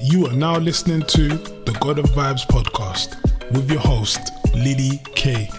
You are now listening to the God of Vibes podcast with your host, Lily K.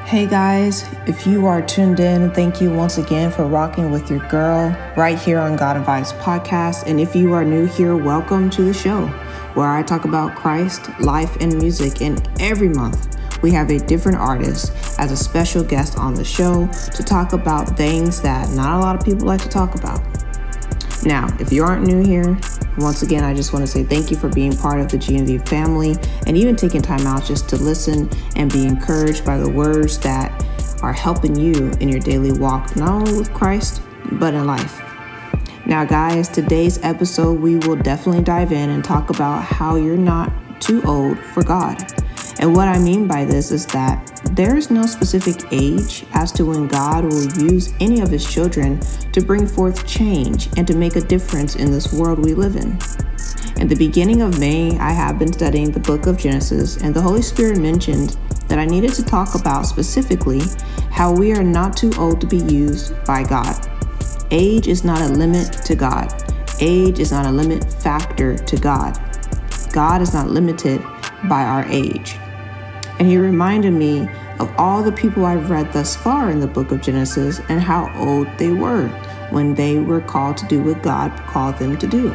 Hey guys, if you are tuned in, thank you once again for rocking with your girl right here on God of Vibes podcast. And if you are new here, welcome to the show where I talk about Christ, life, and music. And every month we have a different artist as a special guest on the show to talk about things that not a lot of people like to talk about. Now, if you aren't new here, once again, I just want to say thank you for being part of the GNV family and even taking time out just to listen and be encouraged by the words that are helping you in your daily walk, not only with Christ, but in life. Now, guys, today's episode, we will definitely dive in and talk about how you're not too old for God. And what I mean by this is that there is no specific age as to when God will use any of his children to bring forth change and to make a difference in this world we live in. In the beginning of May, I have been studying the book of Genesis, and the Holy Spirit mentioned that I needed to talk about specifically how we are not too old to be used by God. Age is not a limit to God. Age is not a limit factor to God. God is not limited by our age. And he reminded me of all the people I've read thus far in the book of Genesis and how old they were when they were called to do what God called them to do.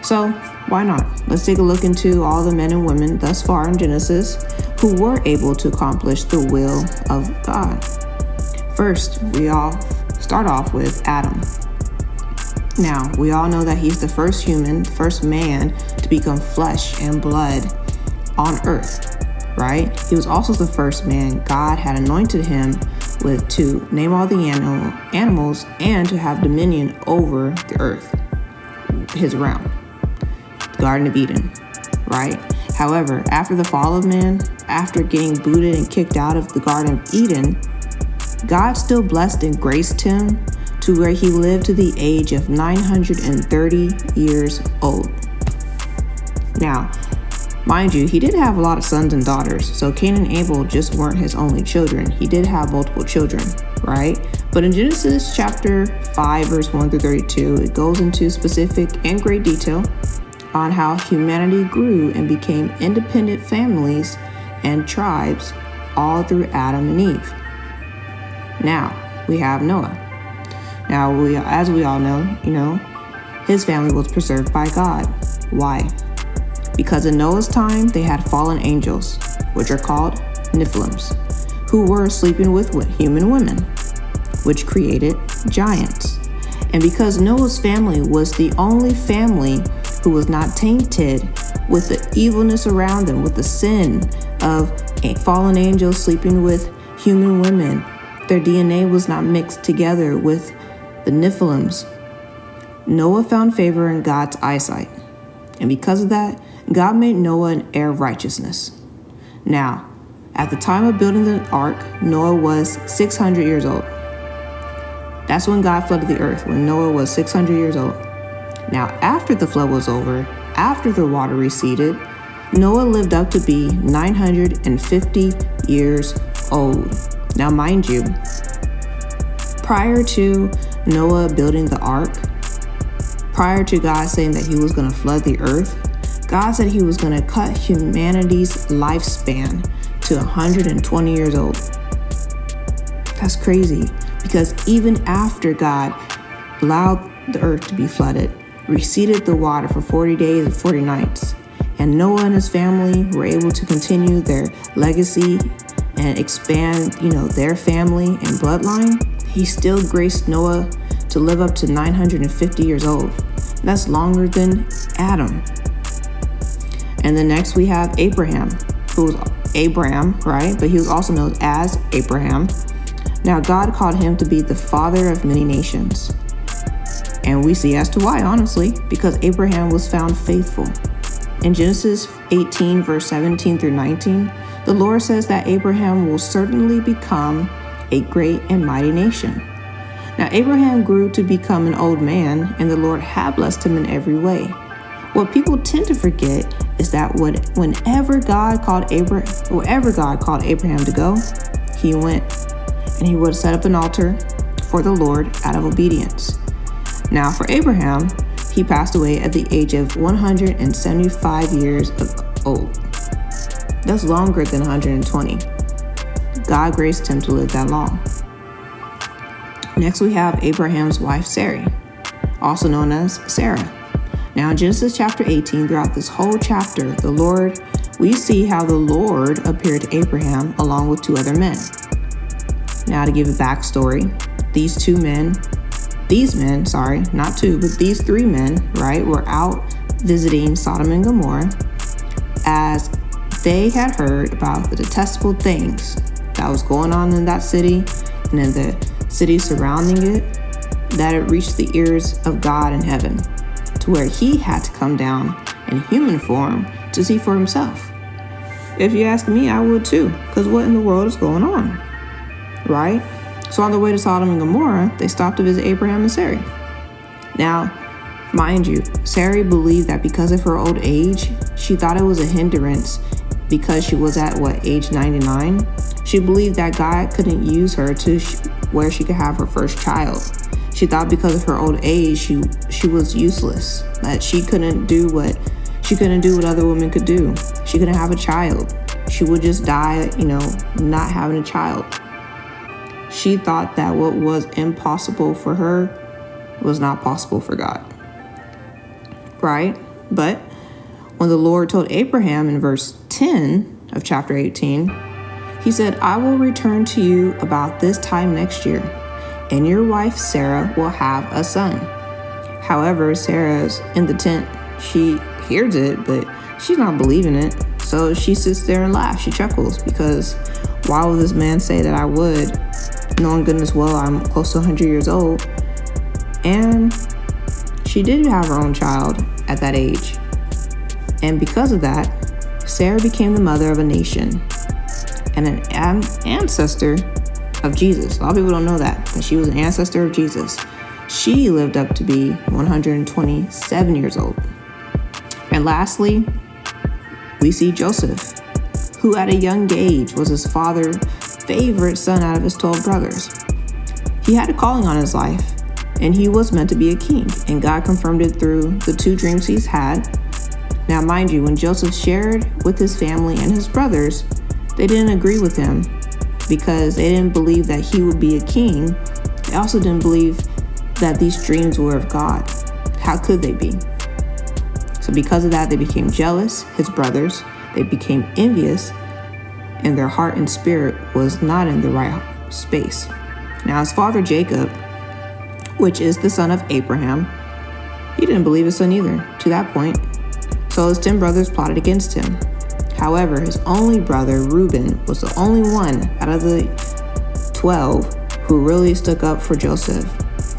So why not? Let's take a look into all the men and women thus far in Genesis who were able to accomplish the will of God. First, we all start off with Adam. Now, we all know that he's the first human, first man to become flesh and blood on earth. Right? He was also the first man God had anointed him with to name all the animals and to have dominion over the earth, his realm, the Garden of Eden, right? However, after the fall of man, after getting booted and kicked out of the Garden of Eden, God still blessed and graced him to where he lived to the age of 930 years old. Now, mind you, he did have a lot of sons and daughters, so Cain and Abel just weren't his only children. He did have multiple children, right? But in Genesis chapter 5, verse 1 through 32, it goes into specific and great detail on how humanity grew and became independent families and tribes all through Adam and Eve. Now, we have Noah. Now, as we all know, his family was preserved by God. Why? Because in Noah's time, they had fallen angels, which are called Nephilims, who were sleeping with human women, which created giants. And because Noah's family was the only family who was not tainted with the evilness around them, with the sin of fallen angels sleeping with human women, their DNA was not mixed together with the Nephilims. Noah found favor in God's eyesight. And because of that, God made Noah an heir of righteousness. Now, at the time of building the ark, Noah was 600 years old. That's when God flooded the earth, when Noah was 600 years old. Now, after the flood was over, after the water receded, Noah lived up to be 950 years old. Now, mind you, prior to Noah building the ark, prior to God saying that he was going to flood the earth, God said he was going to cut humanity's lifespan to 120 years old. That's crazy, because even after God allowed the earth to be flooded, receded the water for 40 days and 40 nights, and Noah and his family were able to continue their legacy and expand, their family and bloodline, he still graced Noah to live up to 950 years old. That's longer than Adam. And then next we have Abraham, who who was Abraham, right? But he was also known as Abraham. Now, God called him to be the father of many nations. And we see as to why, honestly, because Abraham was found faithful. In Genesis 18, verse 17 through 19, the Lord says that Abraham will certainly become a great and mighty nation. Now, Abraham grew to become an old man, and the Lord had blessed him in every way. What people tend to forget is that wherever God called Abraham to go, he went, and he would set up an altar for the Lord out of obedience. Now, for Abraham, he passed away at the age of 175 years old. That's longer than 120. God graced him to live that long. Next, we have Abraham's wife, Sarai, also known as Sarah. Now, in Genesis chapter 18, throughout this whole chapter, we see how the Lord appeared to Abraham along with two other men. Now, to give a backstory, these three men, right, were out visiting Sodom and Gomorrah as they had heard about the detestable things that was going on in that city and in the city surrounding it, that it reached the ears of God in heaven, to where he had to come down in human form to see for himself. If you ask me, I would too, because what in the world is going on, right? So on the way to Sodom and Gomorrah, they stopped to visit Abraham and Sarai. Now, mind you, Sarai believed that because of her old age, she thought it was a hindrance because she was at, age 99? She believed that God couldn't use her to where she could have her first child. She thought because of her old age, she was useless, that she couldn't do what other women could do. She couldn't have a child. She would just die, not having a child. She thought that what was impossible for her was not possible for God. Right? But when the Lord told Abraham in verse 10 of chapter 18, he said, "I will return to you about this time next year, and your wife Sarah will have a son." However, Sarah's in the tent. She hears it, but she's not believing it. So she sits there and laughs. She chuckles because why would this man say that I would, knowing goodness well I'm close to 100 years old? And she did have her own child at that age. And because of that, Sarah became the mother of a nation and an ancestor of Jesus. A lot of people don't know that she was an ancestor of Jesus. She lived up to be 127 years old. And lastly, we see Joseph, who at a young age was his father's favorite son out of his 12 brothers. He had a calling on his life, and he was meant to be a king, and God confirmed it through the 2 dreams he's had. Now, mind you, when Joseph shared with his family and his brothers, they didn't agree with him because they didn't believe that he would be a king. They also didn't believe that these dreams were of God. How could they be? So because of that, they became jealous, his brothers. They became envious, and their heart and spirit was not in the right space. Now, his father Jacob, which is the son of Abraham, he didn't believe his son either to that point. So his 10 brothers plotted against him. However, his only brother, Reuben, was the only one out of the 12 who really stuck up for Joseph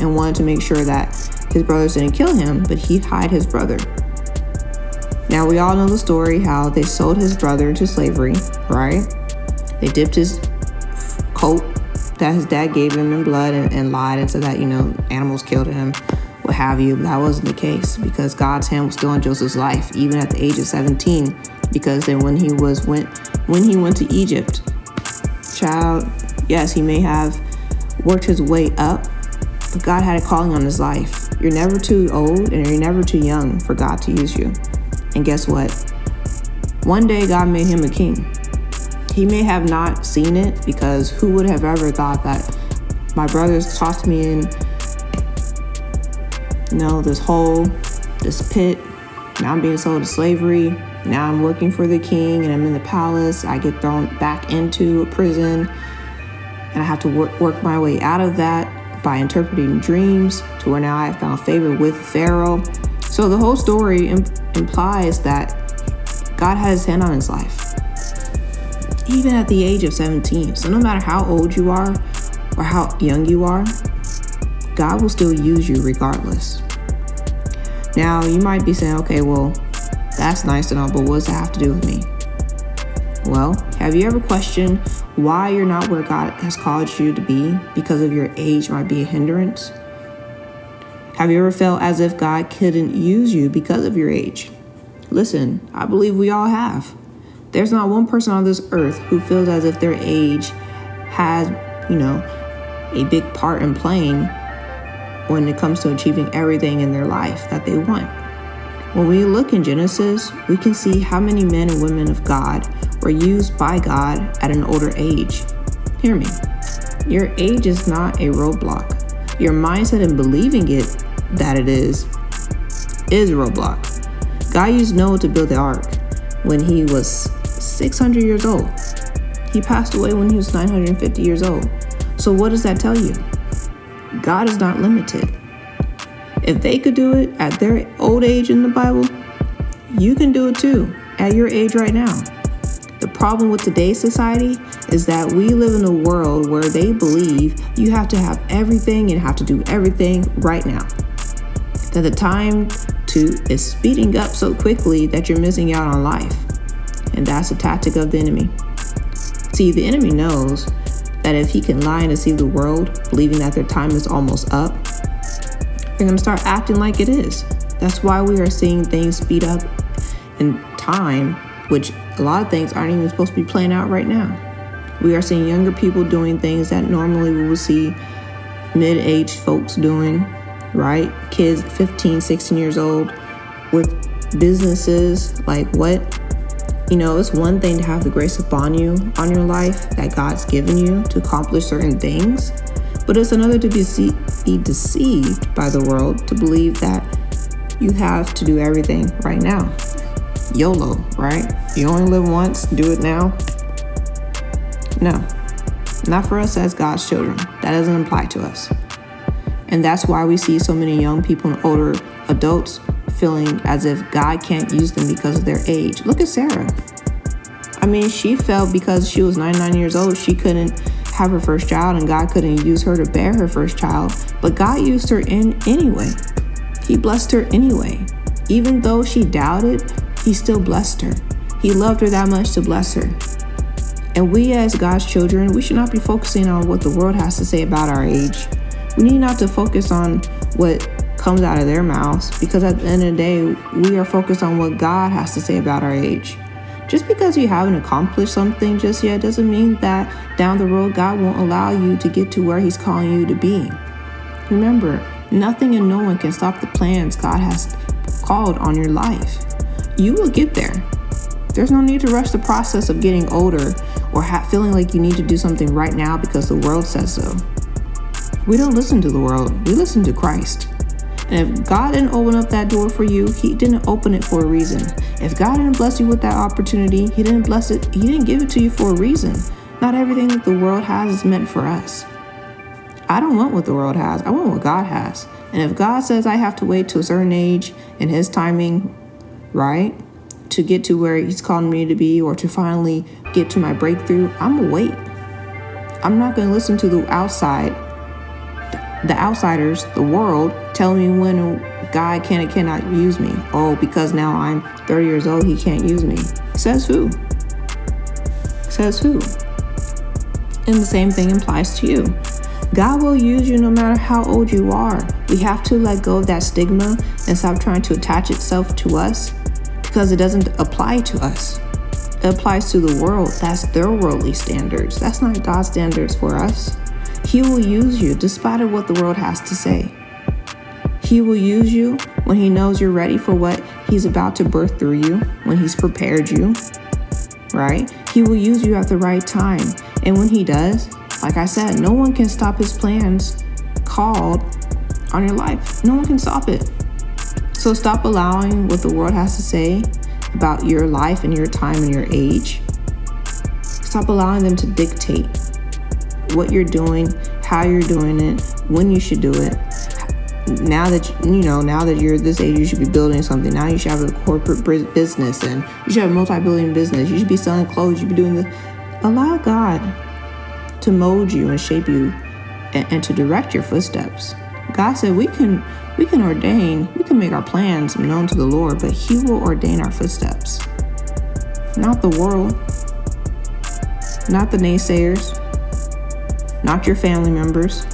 and wanted to make sure that his brothers didn't kill him, but he'd hide his brother. Now, we all know the story, how they sold his brother into slavery, right? They dipped his coat that his dad gave him in blood and lied and said that, animals killed him, what have you. But that wasn't the case because God's hand was still on Joseph's life, even at the age of 17. Because then when he went to Egypt, child, yes, he may have worked his way up, but God had a calling on his life. You're never too old and you're never too young for God to use you. And guess what? One day God made him a king. He may have not seen it because who would have ever thought that my brothers tossed me in, this pit. Now I'm being sold to slavery. Now I'm working for the king and I'm in the palace. I get thrown back into a prison and I have to work my way out of that by interpreting dreams to where now I found favor with Pharaoh. So the whole story implies that God had his hand on his life. even at the age of 17. So no matter how old you are or how young you are, God will still use you regardless. Now, you might be saying, okay, well, that's nice and all, but what does that have to do with me? Well, have you ever questioned why you're not where God has called you to be because of your age might be a hindrance? Have you ever felt as if God couldn't use you because of your age? Listen, I believe we all have. There's not one person on this earth who feels as if their age has, a big part in playing when it comes to achieving everything in their life that they want. When we look in Genesis, we can see how many men and women of God were used by God at an older age. Hear me. Your age is not a roadblock. Your mindset in believing it that it is a roadblock. God used Noah to build the ark when he was 600 years old. He passed away when he was 950 years old. So what does that tell you? God is not limited. If they could do it at their old age in the Bible, you can do it too at your age right now. The problem with today's society is that we live in a world where they believe you have to have everything and have to do everything right now. That the time is speeding up so quickly that you're missing out on life. And that's a tactic of the enemy. See, the enemy knows that if he can lie and deceive the world, believing that their time is almost up, they're going to start acting like it is. That's why we are seeing things speed up in time, which a lot of things aren't even supposed to be playing out right now. We are seeing younger people doing things that normally we will see mid-aged folks doing, right? Kids 15, 16 years old with businesses. Like what? It's one thing to have the grace upon you on your life that God's given you to accomplish certain things, but it's another to be deceived by the world to believe that you have to do everything right now. YOLO, right? You only live once, do it now. No, not for us as God's children. That doesn't apply to us. And that's why we see so many young people and older adults feeling as if God can't use them because of their age. Look at Sarah. She felt because she was 99 years old, she couldn't have her first child and God couldn't use her to bear her first child. But God used her anyway. He blessed her anyway. Even though she doubted, he still blessed her. He loved her that much to bless her. And we as God's children, we should not be focusing on what the world has to say about our age. We need not to focus on what comes out of their mouths, because at the end of the day, we are focused on what God has to say about our age. Just because you haven't accomplished something just yet doesn't mean that down the road, God won't allow you to get to where he's calling you to be. Remember, nothing and no one can stop the plans God has called on your life. You will get there. There's no need to rush the process of getting older or feeling like you need to do something right now because the world says so. We don't listen to the world. We listen to Christ. And if God didn't open up that door for you, he didn't open it for a reason. If God didn't bless you with that opportunity, he didn't bless it. He didn't give it to you for a reason. Not everything that the world has is meant for us. I don't want what the world has. I want what God has. And if God says I have to wait to a certain age in his timing, right, to get to where he's calling me to be or to finally get to my breakthrough, I'm going to wait. I'm not going to listen to the outsiders, the world, telling me when God can and cannot use me. Oh, because now I'm 30 years old, he can't use me. Says who? Says who? And the same thing applies to you. God will use you no matter how old you are. We have to let go of that stigma and stop trying to attach itself to us because it doesn't apply to us. It applies to the world. That's their worldly standards. That's not God's standards for us. He will use you despite of what the world has to say. He will use you when he knows you're ready for what he's about to birth through you, when he's prepared you, right? He will use you at the right time. And when he does, like I said, no one can stop his plans called on your life. No one can stop it. So stop allowing what the world has to say about your life and your time and your age. Stop allowing them to dictate what you're doing, how you're doing it, when you should do it. Now that you're this age, you should be building something. Now you should have a corporate business and you should have a multi-billion business. You should be selling clothes. You should be doing this. Allow God to mold you and shape you and to direct your footsteps. God said we can make our plans known to the Lord, but He will ordain our footsteps. Not the world, not the naysayers, not your family members,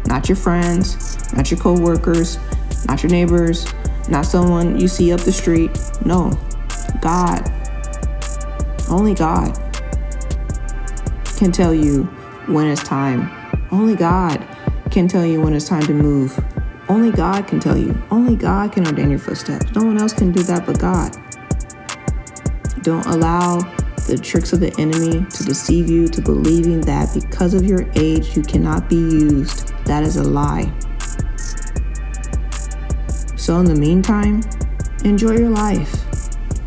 not your friends, not your co-workers, not your neighbors, not someone you see up the street. No, God, only God can tell you when it's time. Only God can tell you when it's time to move. Only God can tell you. Only God can ordain your footsteps. No one else can do that but God. Don't allow the tricks of the enemy to deceive you to believing that because of your age you cannot be used. That is a lie. So in the meantime, enjoy your life.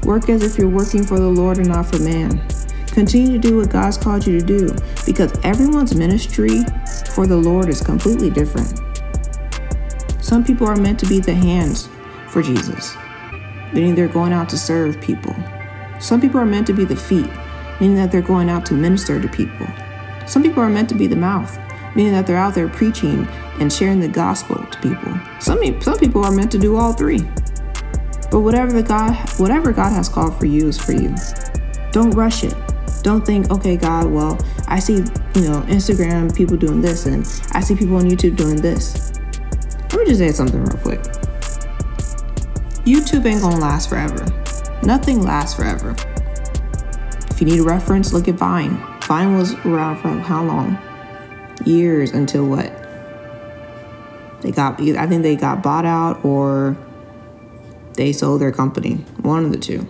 Work as if you're working for the Lord and not for man. Continue to do what God's called you to do, because everyone's ministry for the Lord is completely different. Some people are meant to be the hands for Jesus, meaning they're going out to serve people. Some people are meant to be the feet, meaning that they're going out to minister to people. Some people are meant to be the mouth, meaning that they're out there preaching and sharing the gospel to people. Some people are meant to do all three. But whatever God has called for you is for you. Don't rush it. Don't think, okay, God, well, I see, Instagram people doing this, and I see people on YouTube doing this. Let me just say something real quick. YouTube ain't gonna last forever. Nothing lasts forever. If you need a reference, look at Vine. Vine was around for how long? Years, until what? I think they got bought out or they sold their company. One of the two.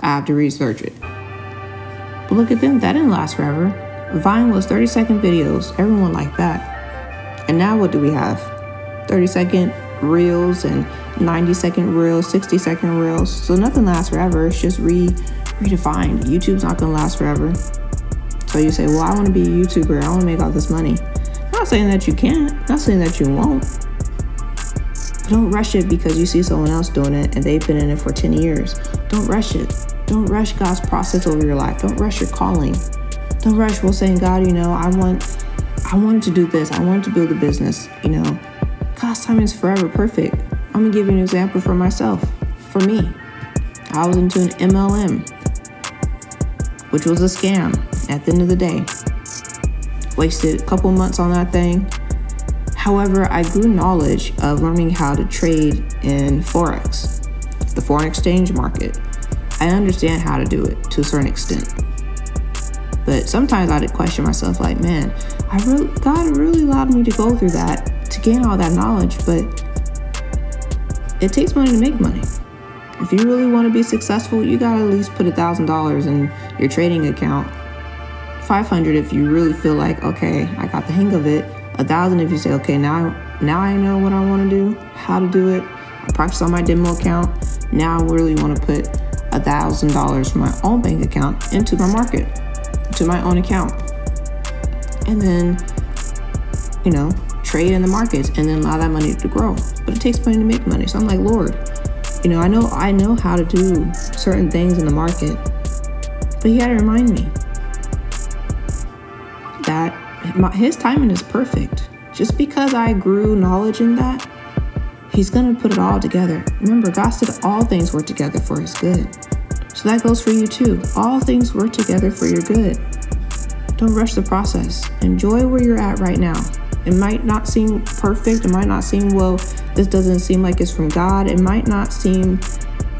I have to research it. But look at them, that didn't last forever. Vine was 30-second videos. Everyone liked that. And now what do we have? 30-second reels and 90-second reels, 60-second reels. So nothing lasts forever. It's just redefined. YouTube's not going to last forever. So you say, well, I want to be a YouTuber. I want to make all this money. Not saying that you can't. Not saying that you won't. But don't rush it because you see someone else doing it and they've been in it for 10 years. Don't rush it. Don't rush God's process over your life. Don't rush your calling. Don't rush saying, God, I wanted to do this. I wanted to build a business. God's time is forever perfect. I'm going to give you an example for myself. For me, I was into an MLM, which was a scam at the end of the day. Wasted a couple months on that thing. However, I grew knowledge of learning how to trade in Forex, the foreign exchange market. I understand how to do it to a certain extent. But sometimes I'd question myself like, man, God really allowed me to go through that to gain all that knowledge, but it takes money to make money. If you really want to be successful, you got to at least put $1,000 in your trading account. $500 if you really feel like, okay, I got the hang of it. $1,000 if you say, okay, now I know what I want to do, how to do it. I practice on my demo account. Now I really want to put $1,000 from my own bank account into my market, to my own account. And then, trade in the markets and then allow that money to grow. But it takes money to make money. So I'm like, Lord, I know how to do certain things in the market, but He had to remind me that His timing is perfect. Just because I grew knowledge in that, He's going to put it all together. Remember, God said all things work together for His good. So that goes for you too. All things work together for your good. Don't rush the process. Enjoy where you're at right now. It might not seem perfect. It might not seem, well, this doesn't seem like it's from God. It might not seem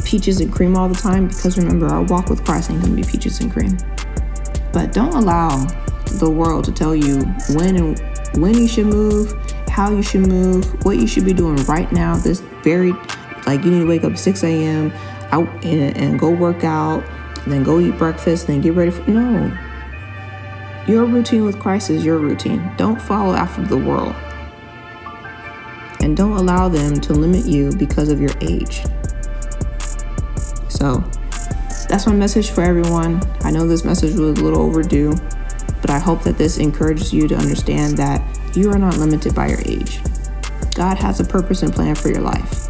peaches and cream all the time, because remember, our walk with Christ ain't going to be peaches and cream. But don't allow the world to tell you when you should move, how you should move, what you should be doing right now. This very, like, you need to wake up at 6 a.m. out and go work out, then go eat breakfast, then get ready for, no. Your routine with Christ is your routine. Don't follow after the world. And don't allow them to limit you because of your age. So that's my message for everyone. I know this message was a little overdue, but I hope that this encourages you to understand that you are not limited by your age. God has a purpose and plan for your life.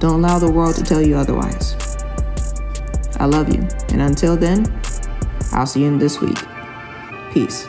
Don't allow the world to tell you otherwise. I love you. And until then, I'll see you in this week. Peace.